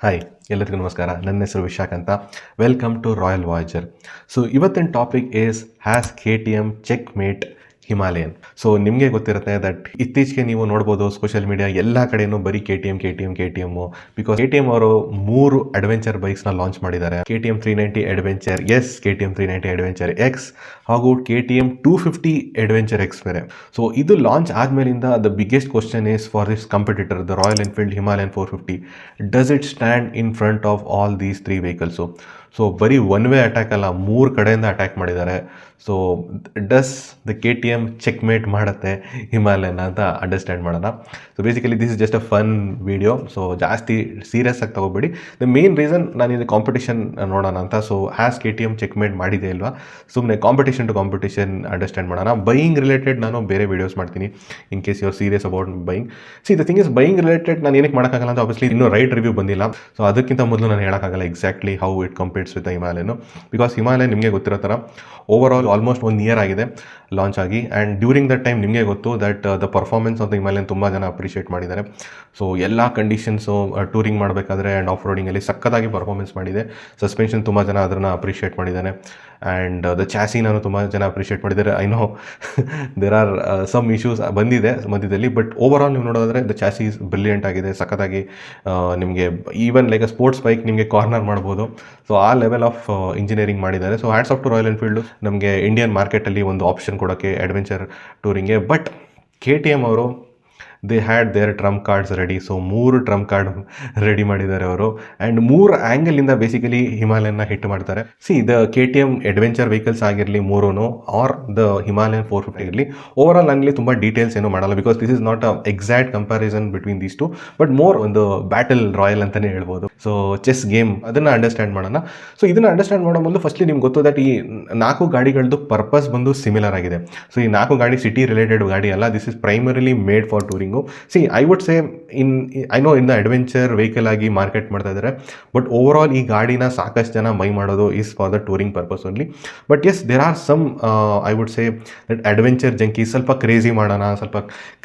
Hi, ಎಲ್ಲರಿಗೂ ನಮಸ್ಕಾರ. ನನ್ನ ಹೆಸರು ವಿಶಾಖ್ ಅಂತ. Welcome to Royal Voyager. So ಇವತ್ತಿನ topic is has KTM checkmate Himalayan. So ನಿಮಗೆ ಗೊತ್ತಿರುತ್ತೆ ದಟ್ ಇತ್ತೀಚೆಗೆ ನೀವು ನೋಡ್ಬೋದು ಸೋಷಿಯಲ್ ಮೀಡಿಯಾ ಎಲ್ಲ ಕಡೆನೂ ಬರೀ KTM ಬಿಕಾಸ್ KTM ಅವರು 3 ಅಡ್ವೆಂಚರ್ ಬೈಕ್ಸ್ನ ಲಾಂಚ್ ಮಾಡಿದ್ದಾರೆ. KTM 390 adventure S, KTM 390 adventure X ಹಾಗೂ KTM 250 ಅಡ್ವೆಂಚರ್ ಎಕ್ಸ್ ಬೇರೆ. ಸೊ ಇದು ಲಾಂಚ್ ಆದಮೇಲಿಂದ the biggest question is for this competitor the Royal Enfield Himalayan 450, does it stand in front of all these 3 vehicles. So ಬರೀ one way attack ಅಲ್ಲ, 3 ಕಡೆಯಿಂದ attack ಮಾಡಿದ್ದಾರೆ. So does the KTM checkmate ಮಾಡುತ್ತೆ Himalayan ಅಂತ understand ಮಾಡೋಣ. So basically this is just a fun video. So ಜಾಸ್ತಿ serious ಆಗಿ ತಗೋಬೇಡಿ. The main reason ನಾನು ಇದು ಕಾಂಪಿಟೇಷನ್ ನೋಡೋಣ ಅಂತ. So has KTM checkmate ಮಾಡಿದೆ ಇಲ್ವಾ, ಸುಮ್ಮನೆ ಕಾಂಪಿಟೇಷನ್ ಟು ಕಾಂಪಿಟೇಷನ್ ಅಂಡರ್ಸ್ಟ್ಯಾಂಡ್ ಮಾಡೋಣ. ಬೈಯಿಂಗ್ ರಿಲೇಟೆಡ್ ನಾನು ಬೇರೆ ವೀಡಿಯೋಸ್ ಮಾಡ್ತೀನಿ in case you are serious about buying. See the thing is, buying related ನಾನು ಏನಕ್ಕೆ ಮಾಡೋಕ್ಕಾಗಲ್ಲ ಅಂತ ಆಬ್ವಿಯಸ್ಲಿ ಇನ್ನೂ ರೈಟ್ ರಿವ್ಯೂ ಬಂದಿಲ್ಲ. ಸೊ ಅದಕ್ಕಿಂತ ಮೊದಲು ನಾನು ಹೇಳೋಕ್ಕಾಗಲ್ಲ exactly how it compares with Himalayan. Because Himalayan ನಿಮಗೆ ಗೊತ್ತಿರೋ ಥರ ಓವರ್ ಆಲ್ ಆಲ್ಮೋಸ್ಟ್ 1 ಇಯರ್ ಆಗಿದೆ ಲಾಂಚ್ ಆಗಿ. ಆ್ಯಂಡ್ ಡ್ಯೂರಿಂಗ್ ದಟ್ ಟೈಮ್ ನಿಮಗೆ ಗೊತ್ತು that the performance of the Himalayan ತುಂಬ ಜನ ಅಪ್ರಿಷಿಯೇಟ್ ಮಾಡಿದ್ದಾರೆ. ಸೊ ಎಲ್ಲ ಕಂಡೀಷನ್ಸು ಟೂರಿಂಗ್ ಮಾಡಬೇಕಾದ್ರೆ ಆ್ಯಂಡ್ ಆಫ್ ರೋಡಿಂಗಲ್ಲಿ ಸಕ್ಕತ್ತಾಗಿ ಪರ್ಫಾರ್ಮೆನ್ಸ್ ಮಾಡಿದೆ. ಸಸ್ಪೆನ್ಷನ್ ತುಂಬ ಜನ ಅದನ್ನು ಅಪ್ರಿಷಿಯೇಟ್ ಮಾಡಿದ್ದಾರೆ. ಆ್ಯಂಡ್ ದ ಚಾಸಿನೂ ತುಂಬ ಜನ ಅಪ್ರಿಷಿಯೇಟ್ ಮಾಡಿದ್ದಾರೆ. I know there are some issues ಬಂದಿದೆ ಮಧ್ಯದಲ್ಲಿ, ಬಟ್ ಓವರ್ ಆಲ್ ನೀವು ನೋಡೋದಾದರೆ ದ ಚಾಸಿ ಈಸ್ ಬ್ರಿಲಿಯಂಟ್ ಆಗಿದೆ. ಸಖತ್ತಾಗಿ ನಿಮಗೆ even like a sports bike ನಿಮಗೆ ಕಾರ್ನರ್ ಮಾಡ್ಬೋದು. ಸೊ ಆ ಲೆವೆಲ್ ಆಫ್ ಇಂಜಿನಿಯರಿಂಗ್ ಮಾಡಿದ್ದಾರೆ. So hats off to Royal Enfield ನಮಗೆ ಇಂಡಿಯನ್ ಮಾರ್ಕೆಟಲ್ಲಿ ಒಂದು ಆಪ್ಷನ್ ಕೊಡೋಕ್ಕೆ ಅಡ್ವೆಂಚರ್ ಟೂರಿಂಗ್ಗೆ. ಬಟ್ KTM ಅವರು they had their trump cards ready. So 3 trump card ready ಮಾಡಿದ್ದಾರೆ ಅವರು. ಆ್ಯಂಡ್ 3 ಆ್ಯಂಗಲಿಂದ ಬೇಸಿಕಲಿ ಹಿಮಾಲಯನ್ನ ಹಿಟ್ ಮಾಡ್ತಾರೆ. See the KTM adventure vehicles ಆಗಿರಲಿ 3 ಆರ್ ದ ಹಿಮಾಲಯನ್ 450 ಇರಲಿ, ಓವರ್ ಆಲ್ ನನಗೆ ತುಂಬ ಡೀಟೇಲ್ಸ್ ಏನೂ ಮಾಡಲ್ಲ. Because this is not a exact comparison between these two, but more ಒಂದು ಬ್ಯಾಟಲ್ ರಾಯಲ್ ಅಂತಲೇ ಹೇಳ್ಬೋದು. ಸೊ ಚೆಸ್ ಗೇಮ್ ಅದನ್ನು ಅಂಡರ್ಸ್ಟ್ಯಾಂಡ್ ಮಾಡೋಣ. ಸೊ ಇದನ್ನು ಅಂಡರ್ಸ್ಟ್ಯಾಂಡ್ ಮಾಡೋ ಮೊದಲು ಫಸ್ಟ್ಲಿ ನಿಮ್ಗೆ ಗೊತ್ತು ದಟ್ ಈ 4 ಗಾಡಿಗಳದ್ದು ಪರ್ಪಸ್ ಬಂದು ಸಿಮಿಲರ್ ಆಗಿದೆ. ಸೊ ಈ 4 ಗಾಡಿ ಸಿಟಿ ರಿಲೇಟೆಡ್ ಗಾಡಿ ಅಲ್ಲ. This is primarily made for touring. C I would say I know in the adventure vehicle ಆಗಿ ಮಾರ್ಕೆಟ್ ಮಾಡ್ತಾ ಇದ್ದಾರೆ, ಬಟ್ ಓವರ್ ಆಲ್ ಈ ಗಾಡಿನ ಸಾಕಷ್ಟು ಜನ ಬೈ ಮಾಡೋದು is for the touring purpose only. But yes, there are some I would say that adventure junkie ಸ್ವಲ್ಪ crazy ಮಾಡೋಣ, ಸ್ವಲ್ಪ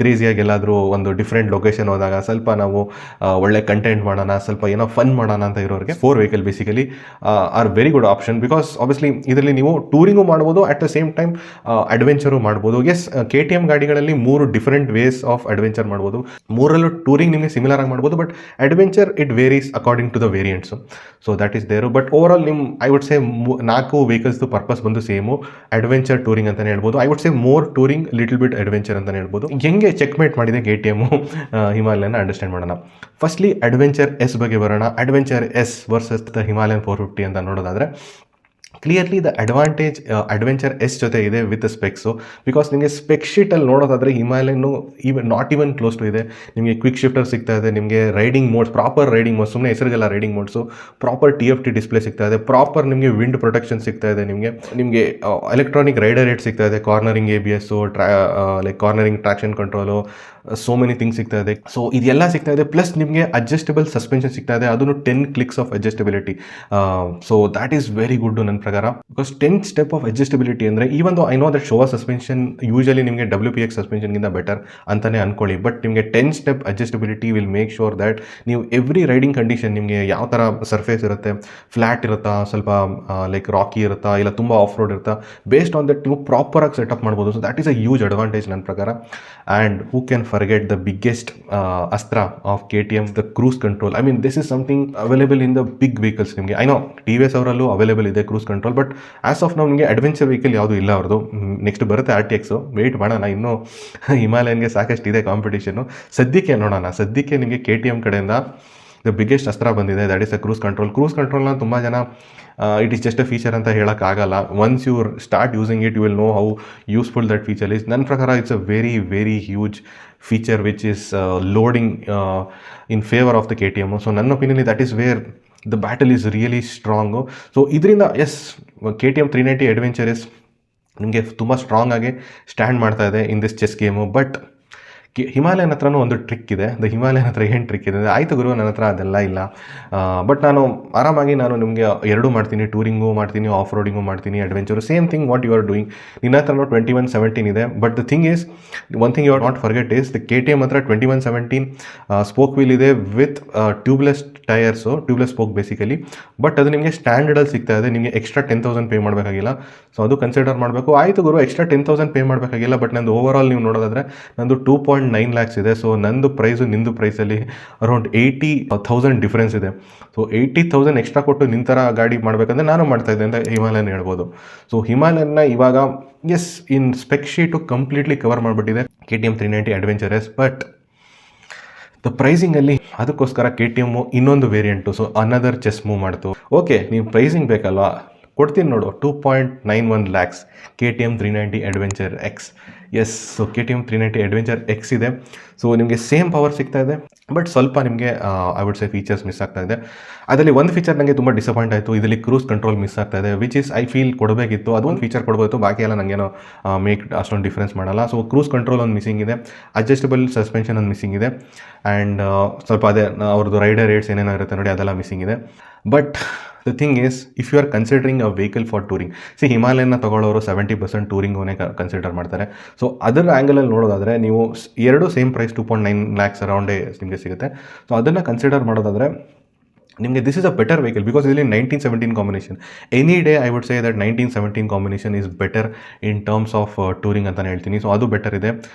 ಕ್ರೇಜಿಯಾಗಿ ಎಲ್ಲಾದರೂ ಒಂದು ಡಿಫ್ರೆಂಟ್ ಲೊಕೇಶನ್ ಹೋದಾಗ ಸ್ವಲ್ಪ ನಾವು ಒಳ್ಳೆ ಕಂಟೆಂಟ್ ಮಾಡೋಣ, ಸ್ವಲ್ಪ ಏನೋ ಫನ್ ಮಾಡೋಣ ಅಂತ ಇರೋರಿಗೆ 4 vehicle basically are very good option. Because obviously ಇದರಲ್ಲಿ ನೀವು ಟೂರಿಂಗು ಮಾಡ್ಬೋದು, at the same time adventure ಮಾಡ್ಬೋದು. ಎಸ್, KTM ಗಾಡಿಗಳಲ್ಲಿ 3 ಡಿಫ್ರೆಂಟ್ ವೇಸ್ ಆಫ್ ಅಡ್ವೆಂಚರ್ ಮಾಡ್ಬೋದು. 3ರಲ್ಲೂ ಟೂರಿಂಗ್ ನಿಮಗೆ ಸಿಮಿಲರ್ ಆಗಿ ಮಾಡ್ಬೋದು, but adventure it varies according to the variants. So that is there. But overall ನಿಮ್ಮ ಐ ವುಡ್ ಸೇ 4 ವೆಹಿಕಲ್ಸ್ದು purpose ಬಂದು ಸೇಮು, ಅಡ್ವೆಂಚರ್ ಟೂರಿಂಗ್ ಅಂತಲೇ ಹೇಳ್ಬೋದು. I would say more touring, little bit adventure ಅಂತಲೇ ಹೇಳ್ಬೋದು. ಹೆಂಗೆ ಚೆಕ್ಮೇಟ್ ಮಾಡಿದೆ KTM ಹಿಮಾಲಯನ ಅಂಡರ್ಸ್ಟ್ಯಾಂಡ್ ಮಾಡೋಣ. ಫಸ್ಟ್ಲಿ ಅಡ್ವೆಂಚರ್ ಎಸ್ ಬಗ್ಗೆ ಬರೋಣ. Adventure S versus the Himalayan 450 ಅಂತ ನೋಡೋದಾದರೆ clearly the advantage adventure S ಜೊತೆ ಇದೆ ವಿತ್ ಸ್ಪೆಕ್ಸು. ಬಿಕಾಸ್ ನಿಮಗೆ ಸ್ಪೆಕ್ ಶೀಟಲ್ಲಿ ನೋಡೋದಾದರೆ Himalayan not even close to ಇದೆ. ನಿಮಗೆ ಕ್ವಿಕ್ ಶಿಫ್ಟರ್ ಸಿಗ್ತಾ ಇದೆ, ನಿಮಗೆ riding modes, proper riding modes, ಸುಮ್ಮನೆ ಹೆಸರಿಗೆಲ್ಲ riding modes, proper TFT display ಸಿಗ್ತಾ ಇದೆ, ಪ್ರಾಪರ್ ನಿಮಗೆ ವಿಂಡ್ ಪ್ರೊಟೆಕ್ಷನ್ ಸಿಗ್ತಾ ಇದೆ, ನಿಮಗೆ ಎಲೆಕ್ಟ್ರಾನಿಕ್ ರೈಡರ್ ರೇಟ್ ಸಿಗ್ತಾ ಇದೆ, cornering ABS, like cornering traction control, so many things ಸಿಗ್ತಾ ಇದೆ. ಸೊ ಇದೆಲ್ಲ ಸಿಗ್ತಾ ಇದೆ. ಪ್ಲಸ್ ನಿಮಗೆ ಅಡ್ಜಸ್ಟಬಲ್ ಸಸ್ಪೆನ್ಷನ್ ಸಿಗ್ತಾ ಇದೆ, ಅದನ್ನು 10 clicks of adjustability. So that is very good ನನ್ನ ಪ್ರಕಾರ. ಬಿಕಾಸ್ 10 ಸ್ಟೆಪ್ ಆಫ್ ಅಡ್ಜಸ್ಟಬಿಲಿಟಿ ಅಂದರೆ even I know that Showa suspension usually ನಿಮಗೆ WPX ಸಸ್ಪೆನ್ಷನ್ಗಿಂತ ಬೆಟರ್ ಅಂತಲೇ ಅಂದ್ಕೊಳ್ಳಿ, ಬಟ್ ನಿಮಗೆ 10 step adjustability will make sure that ನೀವು ಎವ್ರಿ ರೈಡಿಂಗ್ ಕಂಡೀಷನ್, ನಿಮಗೆ ಯಾವ ಥರ ಸರ್ಫೇಸ್ ಇರುತ್ತೆ, ಫ್ಲ್ಯಾಟ್ ಇರುತ್ತಾ, ಸ್ವಲ್ಪ ಲೈಕ್ ರಾಕಿ ಇರುತ್ತಾ, ಇಲ್ಲ ತುಂಬ ಆಫ್ ರೋಡ್ ಇರುತ್ತಾ, ಬೇಸ್ಡ್ ಆನ್ ದಟ್ ನೀವು ಪ್ರಾಪರಾಗಿ ಸೆಟಪ್ ಮಾಡ್ಬೋದು. So that is a huge advantage ನನ್ನ ಪ್ರಕಾರ. And who can forget the biggest astra of KTM, the cruise control. I mean, this is something available in the big vehicles. ನಿಮಗೆ I know TVS ಅವರಲ್ಲೂ available ಇದೆ cruise control, but as of ನಾವು ನಿಮಗೆ adventure vehicle ಯಾವುದು ಇಲ್ಲ ಅವ್ರದ್ದು. Next ಬರುತ್ತೆ RTX, weight ಮಾಡೋಣ. ಇನ್ನೂ ಹಿಮಾಲಯನ್ಗೆ ಸಾಕಷ್ಟು ಇದೆ ಕಾಂಪಿಟೇಷನು. ಸದ್ಯಕ್ಕೆ ನೋಡೋಣ. ಸದ್ಯಕ್ಕೆ ನಿಮಗೆ KTM ಕಡೆಯಿಂದ ದ ಬಿಗ್ಗೆಸ್ಟ್ ಅಸ್ತ್ರ ಬಂದಿದೆ, that is a cruise control. Cruise ಕಂಟ್ರೋಲ್ನ ತುಂಬ ಜನ it is just a feature ಅಂತ ಹೇಳೋಕ್ಕಾಗಲ್ಲ. Once you start using it you will know how useful that feature is. ನನ್ನ ಪ್ರಕಾರ it's a very very huge feature which is loading in favour of the KTM. So ನನ್ನ opinion that is where the battle is really strong. So ಇದರಿಂದ yes, KTM 390 adventure S ನಿಮಗೆ ತುಂಬ strong ಆಗಿ stand ಮಾಡ್ತಾ ಇದೆ in this chess game. But Himalayan ಹತ್ರನೂ ಒಂದು trick ಇದೆ. ಹಿಮಾಲಯನ್ ಹತ್ರ ಏನು ಟ್ರಿಕ್ ಇದೆ ಆಯಿತು ಗುರು, ನನ್ನ ಹತ್ರ ಅದೆಲ್ಲ ಇಲ್ಲ, ಬಟ್ ನಾನು ಆರಾಮಾಗಿ ನಾನು ನಿಮಗೆ ಎರಡೂ ಮಾಡ್ತೀನಿ, ಟೂರಿಂಗು ಮಾಡ್ತೀನಿ, ಆಫ್ ರೋಡಿಂಗು ಮಾಡ್ತೀನಿ, adventure, same thing what you are doing. ನಿನ್ನ ಹತ್ರ 2117 ಇದೆ, but the thing is one thing you are not forget is the KTM ಹತ್ರ 2117 ಸ್ಪೋಕ್ ವೀಲ್ ಇದೆ with tubeless tyres, tubeless spoke basically, but ಅದು ನಿಮಗೆ ಸ್ಟ್ಯಾಂಡರ್ಡಲ್ಲಿ ಸಿಗ್ತಾ ಇದೆ, ನಿಮಗೆ ಎಕ್ಸ್ಟ್ರಾ 10,000 ಪೇ ಮಾಡಬೇಕಾಗಿಲ್ಲ. ಸೊ ಅದು ಕನ್ಸಿಡರ್ ಮಾಡಬೇಕು. ಆಯಿತು ಗುರು, ಎಕ್ಸ್ಟ್ರಾ 10,000 ಪೇ ಮಾಡಬೇಕಾಗಿಲ್ಲ, ಬಟ್ ನಂದು ಓವರ್ ಆಲ್ ನೀವು ನೋಡೋದಾದರೆ ನಂದು 2.9 lakhs ಇದೆ. ಸೊ ನಂದು ಪ್ರೈಸು ನಿಂದು ಪ್ರೈಸಲ್ಲಿ ಅರೌಂಡ್ 80,000 ಡಿಫ್ರೆನ್ಸ್ ಇದೆ. ಸೊ 80,000 ಎಕ್ಸ್ಟ್ರಾ ಕೊಟ್ಟು ನಿಂತರ ಗಾಡಿ ಮಾಡಬೇಕಂದ್ರೆ ನಾನು ಮಾಡ್ತಾಯಿದ್ದೆ ಅಂತ ಹಿಮಾಲಯನ್ ಹೇಳ್ಬೋದು. ಸೊ ಹಿಮಾಲಯನ್ನ ಇವಾಗ yes in spec sheet completely cover ಮಾಡಿಬಿಟ್ಟಿದೆ KTM 390 adventure S, but the ಪ್ರೈಸಿಂಗಲ್ಲಿ ಅದಕ್ಕೋಸ್ಕರ KTM ಇನ್ನೊಂದು variant, so another chess move ಮಾಡ್ತು. ಓಕೆ, ನೀವು ಪ್ರೈಸಿಂಗ್ ಬೇಕಲ್ವಾ, ಕೊಡ್ತೀನಿ ನೋಡು, 2.91 lakhs KTM 390 adventure X. Yes, so KTM 390 adventure X ಇದೆ. ಸೊ ನಿಮಗೆ ಸೇಮ್ ಪವರ್ ಸಿಗ್ತಾ ಇದೆ, ಬಟ್ ಸ್ವಲ್ಪ ನಿಮಗೆ I would say features miss ಆಗ್ತಾ ಇದೆ. ಅದರಲ್ಲಿ ಒಂದು ಫೀಚರ್ ನನಗೆ ತುಂಬ ಡಿಸಪಾಯಿಂಟ್ ಆಯಿತು, ಇದರಲ್ಲಿ ಕ್ರೂಸ್ ಕಂಟ್ರೋಲ್ ಮಿಸ್ ಆಗ್ತಾ ಇದೆ, ವಿಚ್ ಇಸ್ ಐ ಫೀಲ್ ಕೊಡಬೇಕಿತ್ತು. ಅದೊಂದು ಫೀಚರ್ ಕೊಡ್ಬೋದು, ಬಾಕಿ ಎಲ್ಲ ನನಗೇನೋ ಮೇಕ್ ಅಷ್ಟೊಂದು ಡಿಫ್ರೆನ್ಸ್ ಮಾಡಲ್ಲ. ಸೊ ಕ್ರೂಸ್ ಕಂಟ್ರೋಲ್ ಒಂದು ಮಿಸ್ಸಿಂಗ್ ಇದೆ, ಅಡ್ಜಸ್ಟಬಲ್ ಸಸ್ಪೆನ್ಷನ್ ಒಂದು ಮಿಸ್ಸಿಂಗ್ ಇದೆ, ಆ್ಯಂಡ್ ಸ್ವಲ್ಪ ಅದೇ ಅವ್ರದ್ದು ರೈಡರ್ ರೇಟ್ಸ್ ಏನೇನೋ ಇರುತ್ತೆ ನೋಡಿ, ಅದೆಲ್ಲ ಮಿಸ್ಸಿಂಗ್ ಇದೆ. But the thing is, if you are considering a vehicle for touring, ಹಿಮಾಲಯನ ತೊಗೊಳ್ಳೋರು 70% ಟೂರಿಂಗೋನೇ ಕನ್ಸಿಡರ್ ಮಾಡ್ತಾರೆ. ಸೊ ಅದರ ಆ್ಯಂಗಲಲ್ಲಿ ನೋಡೋದಾದರೆ ನೀವು ಎರಡು ಸೇಮ್ ಪ್ರೈಸ್ 2.9 lakhs ಅರೌಂಡೇ ನಿಮಗೆ ಸಿಗುತ್ತೆ. ಸೊ ಅದನ್ನು ಕನ್ಸಿಡರ್ ಮಾಡೋದಾದರೆ ನಿಮಗೆ this is a better vehicle, because ಇದರಲ್ಲಿ 1917 combination. Any day I would say that 1917 combination is better in terms of touring ಅಂತಲೇ ಹೇಳ್ತೀನಿ. ಸೊ ಅದು ಬೆಟರ್ ಇದೆ.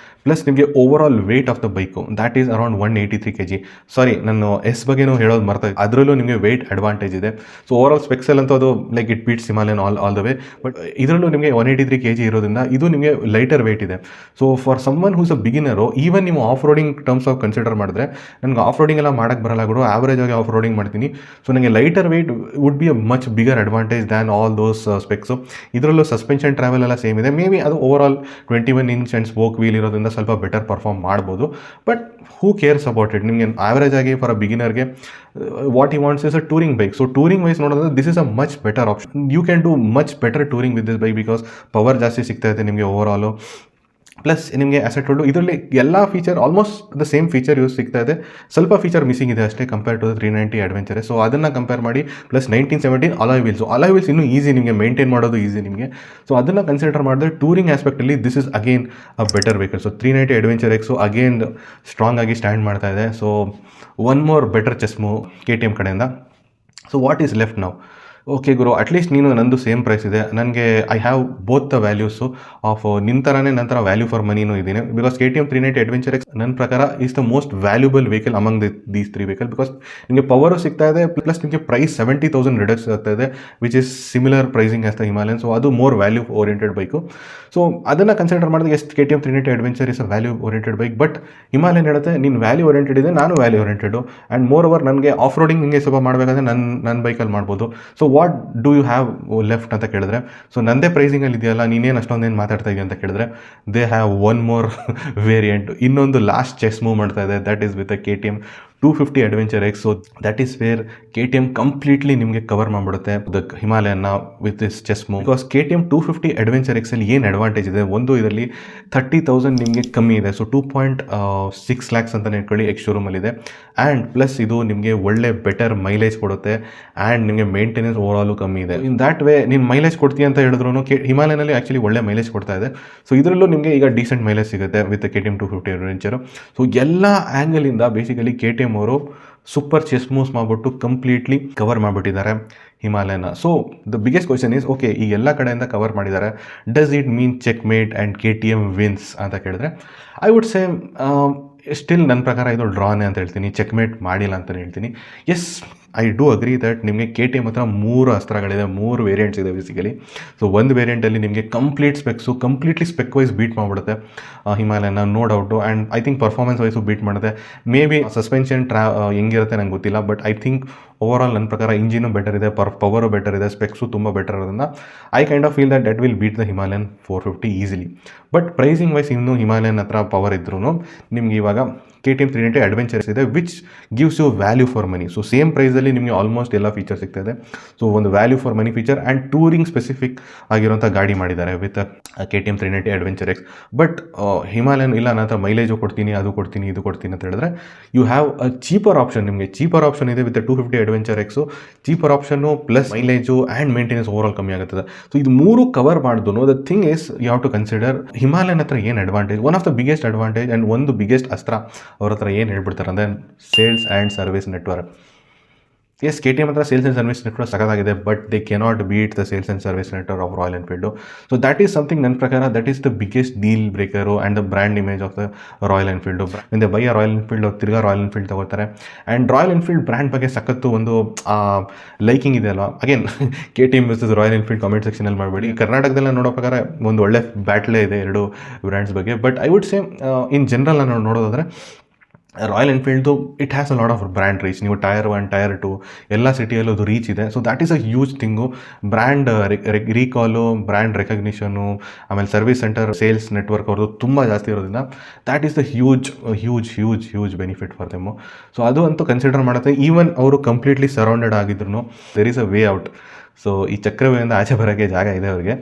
ಪ್ಲಸ್ ನಿಮಗೆ overall weight of the bike that is around 183 kg. Sorry, ನಾನು S ಬಗ್ಗೆನೂ ಹೇಳೋದು ಮರ್ತಾ, ಅದರಲ್ಲೂ ನಿಮಗೆ ವೆಯ್ಟ್ ಅಡ್ವಾಂಟೇಜ್ ಇದೆ. ಸೊ ಓವರ್ ಆಲ್ ಸ್ಪೆಕ್ಸಲ್ಲಂತೂ ಅದು like it beats Himalayan all the way, but ಇದರಲ್ಲೂ ನಿಮಗೆ 183 kg ಇರೋದ್ರಿಂದ ಇದು ನಿಮಗೆ ಲೈಟರ್ ವೆಯ್ಟ್ ಇದೆ. So for someone who's a beginner, even ನೀವು off roading terms of consider ಮಾಡಿದ್ರೆ, ನನಗೆ ಆಫ್ ರೋಡಿಂಗ್ ಎಲ್ಲ ಮಾಡೋಕ್ಕೆ ಬರಲ್ಲ ಗುರು, ಆವ್ರೇಜ್ ಆಗಿ ಆಫ್ ರೋಡಿಂಗ್ ಮಾಡ್ತೀನಿ. ಸೊ ನನಗೆ lighter weight would be a much bigger advantage than all those specs. ಇದರಲ್ಲೂ ಸಸ್ಪೆನ್ಷನ್ ಟ್ರಾವೆಲ್ ಎಲ್ಲ ಸೇಮ್ ಇದೆ. ಮೇ ಬಿ ಅದು overall 21 inch and spoke wheel ಇರೋದ್ರಿಂದ ಸ್ವಲ್ಪ ಬೆಟರ್ ಪರ್ಫಾರ್ಮ್ ಮಾಡ್ಬೋದು, but who cares about it. ನಿಮಗೆ average ಆಗಿ for a ಬಿಗಿನರ್ಗೆ what he wants is a touring bike. So touring wise ನೋಡೋದಾದ್ರೆ this is a much better option. You can do much better touring with this bike, because power ಜಾಸ್ತಿ ಸಿಗ್ತಾ ಇದೆ ನಿಮಗೆ over all. Plus ನಿಮಗೆ as I told ಇದರಲ್ಲಿ ಎಲ್ಲ feature almost the same features ಸಿಗ್ತಾ ಇದೆ, ಸ್ವಲ್ಪ ಫೀಚರ್ ಮಿಸ್ಸಿಂಗ್ ಇದೆ ಅಷ್ಟೇ ಕಂಪೇರ್ ಟು 390 ಅಡ್ವೆಂಚರ್. ಸೊ ಅದನ್ನು ಕಂಪೇರ್ ಮಾಡಿ. ಪ್ಲಸ್ 1917 ಅಲಾಯ್ ವೀಲ್ಸ್ ಇನ್ನೂ ಈಸಿ, ನಿಮಗೆ ಮೇಂಟೈನ್ ಮಾಡೋದು ಈಸಿ ನಿಮಗೆ. ಸೊ ಅದನ್ನು ಕನ್ಸಿಡರ್ ಮಾಡಿದ್ರೆ ಟೂರಿಂಗ್ ಆಸ್ಪೆಕ್ಟಲ್ಲಿ this is again a better vehicle. So 390 adventure X again strong ಆಗಿ ಸ್ಟ್ಯಾಂಡ್ ಮಾಡ್ತಾ ಇದೆ. So one more better chess move KTM ಕಡೆಯಿಂದ. ಸೊ ವಾಟ್ ಈಸ್ ಲೆಫ್ಟ್ ನಾವು? ಓಕೆ ಗುರು, ಅಟ್ಲೀಸ್ಟ್ ನೀನು ನಂದು ಸೇಮ್ ಪ್ರೈಸ್ ಇದೆ, ನನಗೆ I have both the values of ನಿಂತರನೇ ನಂತರ ವ್ಯಾಲ್ಯೂ ಫಾರ್ ಮನಿನೂ ಇದ್ದೀನಿ. ಬಿಕಾಸ್ KTM 390 ಅಡ್ವೆಂಚರ್ ಎಕ್ಸ್ ನನ್ನ ಪ್ರಕಾರ is the most valuable vehicle among these 3 vehicle, because ನಿಮಗೆ ಪವರು ಸಿಗ್ತಾ ಇದೆ, ಪ್ಲಸ್ ನಿಮಗೆ ಪ್ರೈಸ್ 70,000 ರಿಡಕ್ಸ್ ಆಗ್ತಾ ಇದೆ, which is similar pricing as the Himalayan. So ಅದು more value oriented bike. So ಅದನ್ನು ಕನ್ಸಿಡರ್ ಮಾಡಿದ್ರೆ ಎಷ್ಟು KTM 390 adventure is a value oriented bike, but Himalayan ಹೇಳುತ್ತೆ ನೀನು ವ್ಯಾಲ್ಯೂ ಓರಿಯೆಂಟೆಡ್ ಇದೆ, ನಾನು value oriented, and more over ನನಗೆ ಆಫ್ ರೋಡಿಂಗ್ ನಿಮಗೆ ಸ್ವಲ್ಪ ಮಾಡಬೇಕಾದ್ರೆ ನನ್ನ ಬೈಕಲ್ಲಿ ಮಾಡ್ಬೋದು. So what do you have left ಅಂತ ಕೇಳಿದ್ರೆ, ಸೊ ನಂದೇ ಪ್ರೈಸಿಂಗಲ್ಲಿ ಇದೆಯಲ್ಲ, ನೀನೇನು ಅಷ್ಟೊಂದೇನು ಮಾತಾಡ್ತಾ ಇದೆಯಾ ಅಂತ ಕೇಳಿದ್ರೆ, they have one more variant, ಇನ್ನೊಂದು ಲಾಸ್ಟ್ ಚೆಸ್ ಮೂವ್ ಮಾಡ್ತಾ ಇದೆ, that is with KTM 250 adventure X. So that is where KTM completely ನಿಮಗೆ ಕವರ್ ಮಾಡಿಬಿಡುತ್ತೆ ದ ಹಿಮಾಲಯನ್ನ with this chess move. Because KTM 250 adventure ಎಕ್ಸಲ್ಲಿ ಏನು ಅಡ್ವಾಂಟೇಜ್ ಇದೆ, ಒಂದು ಇದರಲ್ಲಿ 30,000 ನಿಮಗೆ ಕಮ್ಮಿ ಇದೆ. ಸೊ 2.6 lakhs ಅಂತಲೇ ಇಟ್ಕೊಳ್ಳಿ ಎಕ್ಸ್ ಶೋರೂಮಲ್ಲಿದೆ. ಆ್ಯಂಡ್ ಪ್ಲಸ್ ಇದು ನಿಮಗೆ ಒಳ್ಳೆ ಬೆಟರ್ ಮೈಲೇಜ್ ಕೊಡುತ್ತೆ, ಆ್ಯಂಡ್ ನಿಮಗೆ ಮೇಂಟೆನೆನ್ಸ್ ಓವರ್ ಆಲು ಕಮ್ಮಿ ಇದೆ. ಇನ್ ದ್ಯಾಟ್ ವೇ ನೀನು ಮೈಲೇಜ್ ಕೊಡ್ತೀಯ ಅಂತ ಹೇಳಿದ್ರು ಹಿಮಾಲಯನಲ್ಲಿ ಆ್ಯಕ್ಚುಲಿ ಒಳ್ಳೆ ಮೈಲೇಜ್ ಕೊಡ್ತಾ ಇದೆ. ಸೊ ಇದರಲ್ಲೂ ನಿಮಗೆ ಈಗ ಡೀಸೆಂಟ್ ಮೈಲೇಜ್ ಸಿಗುತ್ತೆ ವಿತ್ KTM 250 ಅಡ್ವೆಂಚರು. ಸೊ ಎಲ್ಲ ಆ್ಯಂಗಲಿಂದ ಬೇಸಿಕಲಿ KTM ಅವರು ಸೂಪರ್ ಚೆಸ್ ಮೂವ್ಸ್ ಮಾಡಿಬಿಟ್ಟು ಕಂಪ್ಲೀಟ್ಲಿ ಕವರ್ ಮಾಡಿಬಿಟ್ಟಿದ್ದಾರೆ ಹಿಮಾಲಯನ. So the biggest question is, okay ಈ ಎಲ್ಲ ಕಡೆಯಿಂದ ಕವರ್ ಮಾಡಿದ್ದಾರೆ, does it mean checkmate and KTM wins ಅಂತ ಕೇಳಿದ್ರೆ, ಐ ವುಡ್ ಸೇ ಸ್ಟಿಲ್ ನನ್ನ ಪ್ರಕಾರ ಇದು ಡ್ರಾನೇ ಅಂತ ಹೇಳ್ತೀನಿ, ಚೆಕ್ಮೇಟ್ ಮಾಡಿಲ್ಲ ಅಂತಲೇ ಹೇಳ್ತೀನಿ. Yes, I do agree that ನಿಮಗೆ KTM ಹತ್ರ 3 ಅಸ್ತ್ರಗಳಿದೆ, 3 ವೇರಿಯಂಟ್ಸ್ ಇದೆ ಬೇಸಿಕಲಿ. ಸೊ ಒಂದು ವೇರಿಯಂಟಲ್ಲಿ ನಿಮಗೆ ಕಂಪ್ಲೀಟ್ಲಿ ಸ್ಪೆಕ್ ವೈಸ್ ಬೀಟ್ ಮಾಡಿಬಿಡುತ್ತೆ ಹಿಮಾಲಯನ, no doubt. And I think performance wise beat ಮಾಡುತ್ತೆ. ಮೇ ಬಿ ಸಸ್ಪೆನ್ಷನ್ ಹೆಂಗಿರುತ್ತೆ ನಂಗೆ ಗೊತ್ತಿಲ್ಲ, but I think over all ನನ್ನ ಪ್ರಕಾರ ಇಂಜಿನು ಬೆಟರ್ ಇದೆ, ಪವರು ಬೆಟರ್ ಇದೆ, ಸ್ಪೆಕ್ಸು ತುಂಬ ಬೆಟರ್ ಇರೋದ್ರಿಂದ I kind of feel that will beat the Himalayan 450 easily. But pricing wise ಇನ್ನೂ ಹಿಮಾಲಯನ್ ಹತ್ರ ಪವರ್ ಇದ್ರೂ ನಿಮ್ಗೆ ಇವಾಗ KTM 390 ಅಡ್ವೆಂಚರ್ಸ್ ಇದೆ which gives you value for money. So same ಪ್ರೈಸಲ್ಲಿ ನಿಮಗೆ ಆಲ್ಮೋಸ್ಟ್ ಎಲ್ಲ ಫೀಚರ್ ಸಿಗ್ತದೆ. ಸೊ ಒಂದು value for money feature and touring specific ಆಗಿರುವಂಥ ಗಾಡಿ ಮಾಡಿದ್ದಾರೆ with KTM 390 adventure X. But Himalayan ಇಲ್ಲ ನನ್ನ ಹತ್ರ ಮೈಲೇಜು ಕೊಡ್ತೀನಿ, ಅದು ಕೊಡ್ತೀನಿ, ಇದು ಕೊಡ್ತೀನಿ ಅಂತ ಹೇಳಿದ್ರೆ you have a cheaper option. ನಿಮಗೆ ಚೀಪರ್ ಆಪ್ಷನ್ ಇದೆ with 250 adventure X. Cheaper option plus mileage and maintenance overall ಕಮ್ಮಿ ಆಗುತ್ತದೆ. ಸೊ ಇದು ಮೂರು ಕವರ್ ಮಾಡ್ದು. The thing is you have to consider Himalayan ಹತ್ರ ಏನು advantage, one of the biggest advantage and ಒಂದು ಬಿಗ್ಗೆಸ್ಟ್ ಅಸ್ತ್ರ ಅವ್ರ ಹತ್ರ ಏನು ಹೇಳ್ಬಿಡ್ತಾರೆ ಅಂದರೆ sales and service network. Yes, KTM ಹತ್ರ ಸೇಲ್ಸ್ ಆ್ಯಂಡ್ ಸರ್ವಿಸ್ ನೆಟ್ವರ್ಕ್ ಸಖತ್ತಾಗಿದೆ, but they cannot beat the sales and service network of Royal Enfield. So that is something ನನ್ನ ಪ್ರಕಾರ that is the biggest deal breaker and the brand image of the Royal Enfield. ಇಂದ buy Royal Enfield ಅವ್ರು ತಿರ್ಗಾ Royal Enfield ತಗೋತಾರೆ. And Royal Enfield brand ಬಗ್ಗೆ ಸಖತ್ತು ಒಂದು liking ಇದೆ ಅಲ್ವಾ. Again KTM versus Royal Enfield comment ಸೆಕ್ಷನಲ್ಲಿ ಮಾಡಬೇಡಿ. ಕರ್ನಾಟಕದಲ್ಲಿ ನೋಡೋ ಪ್ರಕಾರ ಒಂದು ಒಳ್ಳೆ ಬ್ಯಾಟ್ಲೇ ಇದೆ ಎರಡು ಬ್ರ್ಯಾಂಡ್ಸ್ ಬಗ್ಗೆ. But I would say in general ನಾನು ನೋಡೋದಾದರೆ ರಾಯಲ್ ಎನ್ಫೀಲ್ಡ್ದು it has a lot of brand reach. ನೀವು ಟೈರ್ 1 ಟೈರ್ 2 ಎಲ್ಲ ಸಿಟಿಯಲ್ಲೂ ಅದು ರೀಚ್ ಇದೆ. So that is a huge thing. Brand recall, brand recognition, ಆಮೇಲೆ ಸರ್ವಿಸ್ ಸೆಂಟರ್ ಸೇಲ್ಸ್ ನೆಟ್ವರ್ಕ್ ಅವ್ರದ್ದು ತುಂಬ ಜಾಸ್ತಿ ಇರೋದ್ರಿಂದ that is the huge benefit for them. So ಅದು ಅಂತೂ ಕನ್ಸಿಡರ್ ಮಾಡುತ್ತೆ. ಈವನ್ ಅವರು ಕಂಪ್ಲೀಟ್ಲಿ ಸರೌಂಡೆಡ್ ಆಗಿದ್ರು there is a way out. So ಈ ಚಕ್ರವ್ಯೂಹದಿಂದ ಆಚೆ ಬರೋಕ್ಕೆ ಜಾಗ ಇದೆ ಅವ್ರಿಗೆ.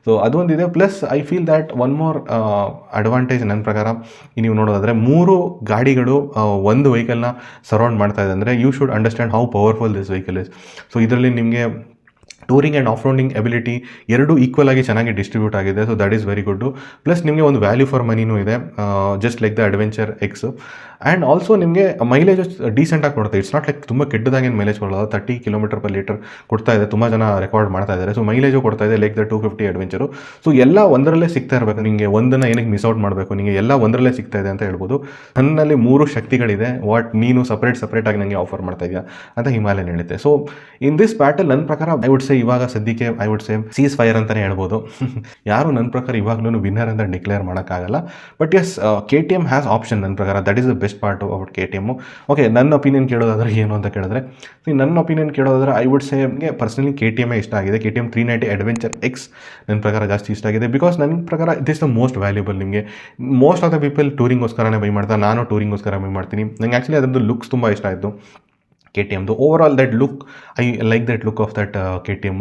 ಸೊ ಅದೊಂದಿದೆ. Plus I feel that one more advantage ನನ್ನ ಪ್ರಕಾರ ನೀವು ನೋಡೋದಾದರೆ, 3 ಗಾಡಿಗಳು ಒಂದು ವೆಹಿಕಲ್ನ ಸರೌಂಡ್ ಮಾಡ್ತಾ ಇದೆ ಅಂದರೆ you should understand how powerful this vehicle is. So ಇದರಲ್ಲಿ ನಿಮಗೆ touring and off roading ability ಎರಡೂ ಈಕ್ವಲ್ ಆಗಿ ಚೆನ್ನಾಗಿ ಡಿಸ್ಟ್ರಿಬ್ಯೂಟ್ ಆಗಿದೆ. So that is very good. Plus ನಿಮಗೆ ಒಂದು ವ್ಯಾಲ್ಯೂ ಫಾರ್ ಮನಿನೂ ಇದೆ, just like the adventure X. And also ನಿಮಗೆ ಮೈಲೇಜ್ ಡೀಸೆಂಟಾಗಿ ಕೊಡುತ್ತೆ. ಇಟ್ಸ್ ನಾಟ್ ಲೈಕ್ ತುಂಬ ಕೆಟ್ಟದಾಗೇನು ಮೈಲೇಜ್ ಕೊಡೋದು. 30 km/l ಕೊಡ್ತಾ ಇದೆ. ತುಂಬ ಜನ ರೆಕಾರ್ಡ್ ಮಾಡ್ತಾ ಇದ್ದಾರೆ. ಸೊ ಮೈಲೇಜು ಕೊಡ್ತಾ ಇದೆ ಲೈಕ್ ದ 250 ಅಡ್ವೆಂಚರು. ಸೊ ಎಲ್ಲ ಒಂದರಲ್ಲೇ ಸಿಗ್ತಾ ಇರಬೇಕು. ನಿಮಗೆ ಒಂದನ್ನು ಏನಕ್ಕೆ ಮಿಸ್ ಔಟ್ ಮಾಡಬೇಕು, ನಿಮಗೆ ಎಲ್ಲ ಒಂದರಲ್ಲೇ ಸಿಗ್ತಾ ಇದೆ ಅಂತ ಹೇಳ್ಬೋದು. ನನ್ನಲ್ಲಿ 3 ಶಕ್ತಿಗಳಿದೆ, ವಾಟ್ ನೀನು ಸಪ್ರೇಟಾಗಿ ನನಗೆ ಆಫರ್ ಮಾಡ್ತಾ ಇದೆಯಾ ಅಂತ ಹಿಮಾಲಯನ್ ಹೇಳುತ್ತೆ. ಸೊ ಇನ್ ದಿಸ್ ಬ್ಯಾಟಲ್ ನನ್ನ ಪ್ರಕಾರ ಐ ವುಡ್ ಸೇ ಇವಾಗ ಸದ್ಯಕ್ಕೆ I would say seize fire ಅಂತಲೇ ಹೇಳ್ಬೋದು. ಯಾರು ನನ್ನ ಪ್ರಕಾರ ಇವಾಗಲೂ ವಿನ್ನರ್ ಅಂತ ಡಿಕ್ಲೇರ್ ಮಾಡೋಕ್ಕಾಗಲ್ಲ. But yes, KTM has option ನನ್ನ ಪ್ರಕಾರ. That is the best part about KTM. Okay, ನನ್ನ ಒಪಿನಿಯನ್ ಕೇಳೋದಾದ್ರೆ ಏನು ಅಂತ ಕೇಳಿದ್ರೆ, ನನ್ನ ಒಪಿನಿಯನ್ ಕೇಳೋದಾದ್ರೆ ಐ ವುಡ್ ಸೇ ನನಗೆ ಪರ್ಸನಲಿ KTM ಇಷ್ಟ ಆಗಿದೆ. KTM 390 ಅಡ್ವೆಂಚರ್ ಎಕ್ಸ್ ನನ್ನ ಪ್ರಕಾರ ಜಾಸ್ತಿ ಇಷ್ಟ ಆಗಿದೆ. ಬಿಕಾಸ್ ನನ್ನ ಪ್ರಕಾರ it is the most valuable. ನಿಮಗೆ ಮೋಸ್ಟ್ ಆಫ್ ದ ಪೀಪಲ್ ಟೂರಿಂಗೋಸ್ಕರನೇ ಬೈ ಮಾಡ್ತಾರೆ. ನಾನು ಟೂರಿಂಗೋಸ್ಕರ ಬೈ ಮಾಡ್ತೀನಿ. ನನಗೆ ಆ್ಯಕ್ಚುಲಿ ಅದರದ್ದು ಲುಕ್ಸ್ ತುಂಬ ಇಷ್ಟ ಆಯಿತು KTMದು. Over all that look, I like that look of that KTM.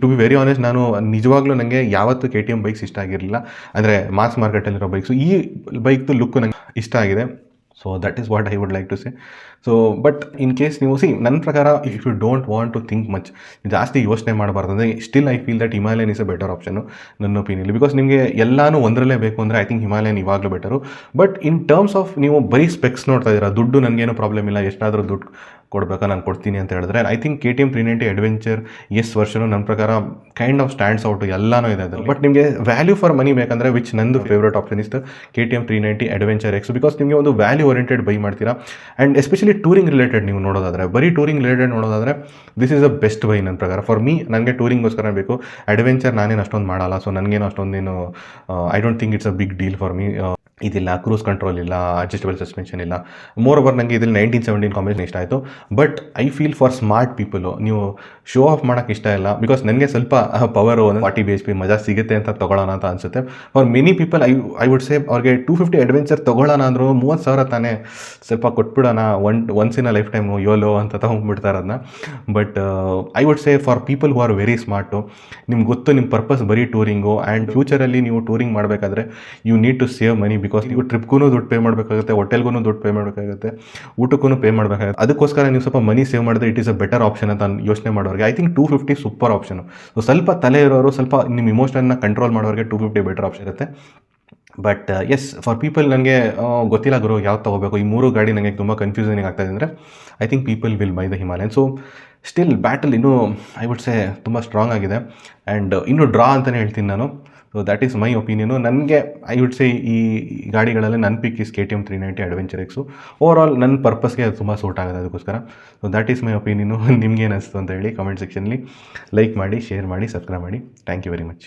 To be very honest, ನಾನು ನಿಜವಾಗ್ಲೂ ನನಗೆ ಯಾವತ್ತೂ KTM ಬೈಕ್ಸ್ ಇಷ್ಟ ಆಗಿರಲಿಲ್ಲ, ಅಂದರೆ ಮಾಸ್ ಮಾರ್ಕೆಟಲ್ಲಿರೋ ಬೈಕ್ಸು. ಈ ಬೈಕ್ದು ಲುಕ್ಕು ನನಗೆ ಇಷ್ಟ ಆಗಿದೆ. So that is what I would like to say. So but in case ನೀವು ನನ್ನ ಪ್ರಕಾರ if you don't want to think much, ಜಾಸ್ತಿ ಯೋಚನೆ ಮಾಡಬಾರ್ದು ಅಂದರೆ still I feel that Himalayan is a better option ನನ್ನ ಒಪಿನಿಯಲ್ಲಿ. ಬಿಕಾಸ್ ನಿಮಗೆ ಎಲ್ಲನೂ ಒಂದರಲ್ಲೇ ಬೇಕು ಅಂದರೆ ಐ ಥಿಂಕ್ ಹಿಮಾಲಯನ್ ಇವಾಗಲೂ better. But in terms of ನೀವು ಬರೀ ಸ್ಪೆಕ್ಸ್ ನೋಡ್ತಾ ಇದ್ದೀರಾ, ದುಡ್ಡು ನನಗೇನು ಪ್ರಾಬ್ಲಮ್ ಇಲ್ಲ, ಎಷ್ಟಾದರೂ ದುಡ್ಡು ಕೊಡಬೇಕಾ ನಾನು ಕೊಡ್ತೀನಿ ಅಂತ ಹೇಳಿದ್ರೆ I think KTM 390 adventure S version ನನ್ನ ಪ್ರಕಾರ ಕೈಂಡ್ ಆಫ್ ಸ್ಟ್ಯಾಂಡ್ಸ್ ಔಟು, ಎಲ್ಲನೂ ಇದೆ ಅದರಲ್ಲಿ. ಬಟ್ ನಿಮಗೆ ವ್ಯಾಲ್ಯೂ ಫಾರ್ ಮನಿ ಬೇಕಂದರೆ ವಿಚ್ ನಂದು favourite option is the KTM 390 adventure X. Because ನಿಮಗೆ ಒಂದು ವ್ಯಾಲ್ಯೂ ಓರಿಯೆಂಟೆಡ್ ಬೈ ಮಾಡ್ತೀರಾ. ಆ್ಯಂಡ್ ಎಸ್ಪೆಷಲಿ ಟೂರಿಂಗ್ ರಿಲೇಟೆಡ್ ನೀವು ನೋಡೋದಾದರೆ, ಬರೀ ಟೂರಿಂಗ್ ರಿಲೇಟೆಡ್ ನೋಡೋದಾದರೆ this is the best by ನನ್ನ ಪ್ರಕಾರ. ಫಾರ್ ಮೀ, ನನಗೆ ಟೂರಿಂಗೋಸ್ಕರ ಬೇಕು. ಅಡ್ವೆಂಚರ್ ನಾನೇನು ಅಷ್ಟೊಂದು ಮಾಡಲ್ಲ. ಸೊ ನನಗೇನು ಅಷ್ಟೊಂದೇನು I don't think it's a big deal for me. ಇದಿಲ್ಲ, ಕ್ರೂಸ್ ಕಂಟ್ರೋಲ್ ಇಲ್ಲ, ಅಡ್ಜಸ್ಟಬಲ್ ಸಸ್ಪೆನ್ಷನ್ ಇಲ್ಲ. ಮೋರ್ ಓವರ್ ನನಗೆ ಇದರಲ್ಲಿ 1917 ಕಾಂಬಿನೇಷನ್ ಇಷ್ಟ ಆಯಿತು. But I feel for smart people ನೀವು ಶೋ ಆಫ್ ಮಾಡೋಕ್ಕೆ ಇಷ್ಟ ಇಲ್ಲ. ಬಿಕಾಸ್ ನನಗೆ ಸ್ವಲ್ಪ ಪವರ್ 40 BHP ಮಜಾ ಸಿಗುತ್ತೆ ಅಂತ ತೊಗೊಳ್ಳೋಣ ಅಂತ ಅನಿಸುತ್ತೆ. For many people I would say ಅವ್ರಿಗೆ 250 ಅಡ್ವೆಂಚರ್ ತೊಗೊಳ್ಳೋಣ ಅಂದರು 30,000 ತಾನೇ, ಸ್ವಲ್ಪ ಕೊಟ್ಬಿಡೋಣ, once in a lifetime YOLO ಅಂತ ತೊಗೊಂಡ್ಬಿಡ್ತಾರೆ ಅದನ್ನ. But I would say for people who are very smart, ನಿಮ್ಗೆ ಗೊತ್ತು ನಿಮ್ಮ ಪರ್ಪಸ್ ಬರೀ ಟೂರಿಂಗು, ಆ್ಯಂಡ್ ಫ್ಯೂಚರಲ್ಲಿ ನೀವು ಟೂರಿಂಗ್ ಮಾಡಬೇಕಾದ್ರೆ you need to save money. Because ನೀವು ಟ್ರಿಪ್ಗೂ ದುಡ್ಡು ಪೇ ಮಾಡಬೇಕಾಗುತ್ತೆ, ಹೋಟೆಲ್ಗೂ ದುಡ್ಡು ಪೇ ಮಾಡಬೇಕಾಗುತ್ತೆ, ಊಟಕ್ಕೂ ಪೇ ಮಾಡಬೇಕಾಗುತ್ತೆ. ಅದಕ್ಕೋಸ್ಕರ ನೀವು ಸ್ವಲ್ಪ ಮನಿ ಸೇವ್ ಮಾಡಿದ್ರೆ it is a better option ಅಂತ ಯೋಚನೆ ಮಾಡೋರಿಗೆ I think 250 super option. So ಸ್ವಲ್ಪ ತಲೆ ಇರೋರು, ಸ್ವಲ್ಪ ನಿಮ್ಮ ಇಮೋಷನನ್ನ ಕಂಟ್ರೋಲ್ ಮಾಡೋರಿಗೆ 250 ಬೆಟರ್ ಆಪ್ಷನ್ ಇರುತ್ತೆ. ಬಟ್ ಎಸ್, ಫಾರ್ ಪೀಪಲ್ ನನಗೆ ಗೊತ್ತಿಲ್ಲ ಗುರು ಯಾವ್ದು ತೊಗೋಬೇಕು, ಈ 3 ಗಾಡಿ ನನಗೆ ತುಂಬ ಕನ್ಫ್ಯೂಸಿಂಗ್ ಆಗ್ತಾಯಿದೆ ಅಂದರೆ I think people will buy the Himalayan. So still battle ಇನ್ನೂ ಐ ವುಡ್ ಸೇ ತುಂಬ ಸ್ಟ್ರಾಂಗ್ ಆಗಿದೆ. ಆ್ಯಂಡ್ ಇನ್ನೂ ಡ್ರಾ ಅಂತಲೇ ಹೇಳ್ತೀನಿ ನಾನು. So that is my opinion. ನನಗೆ ಐ ವುಡ್ ಸೇ ಈ ಗಾಡಿಗಳಲ್ಲಿ ನನ್ನ pick is KTM 390 adventure X. Over all ನನ್ನ ಪರ್ಪಸ್ಗೆ ಅದು ತುಂಬ ಸೂಟ್ ಆಗೋದು, ಅದಕ್ಕೋಸ್ಕರ. So that is my opinion. ನಿಮ್ಗೇನು ಅನಿಸ್ತು ಅಂತ ಹೇಳಿ ಕಾಮೆಂಟ್ ಸೆಕ್ಷನಲ್ಲಿ ಲೈಕ್ ಮಾಡಿ, ಶೇರ್ ಮಾಡಿ, ಸಬ್ಸ್ಕ್ರೈಬ್ ಮಾಡಿ. Thank you very much.